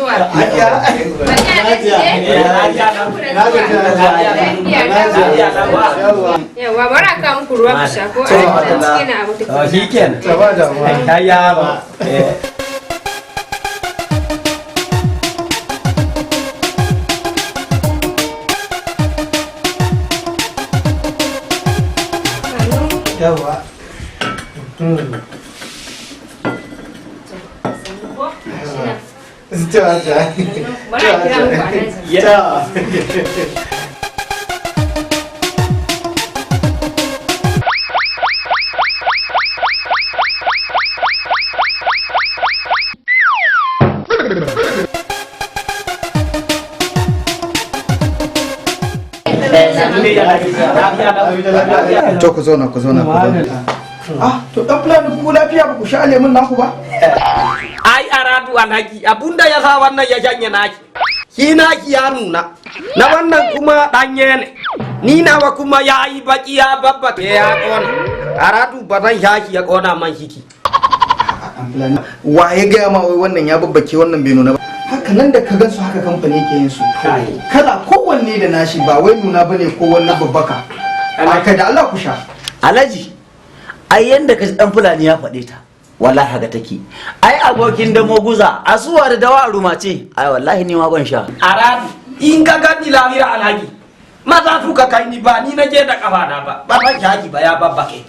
zuwa. Yawa bara ka muku ruwa ku sha ko a cikin abu ta. Shikenan. Ta yaba. Yawa. Bara kira muku alhaji. To ku zauna. Ah, to dan Fulani ku lafiya ba ku sha lemun naku ba? Ai aradu alhaji abunda ya sa wannan ya janye naki. Shi naki ya nuna. Na wannan kuma danye ne. Ni nawa kuma ya yi baki ya babbake ya kona. Aradu ba zan shaki ya kona man shiki. Wa ya gaya ma wai wannan ya babbake wannan bai nuna ba? Haka nan da ka gansu haka kamfani yake yin su. Kala kowanne da nashi ba wai nuna bane ko wannan babbaka. Aka da Allah ku sha. Alhaji ai yanda ka dan Fulani ya faɗe ta wallahi haka take ai abokin da moguza asuwa da dawa ruma ce ai wallahi ni ma ban sha Aradu in ka gani lahira alhaji maza su ka kai ni ba ni na je da kafa na ba ban shaki ba ya babbake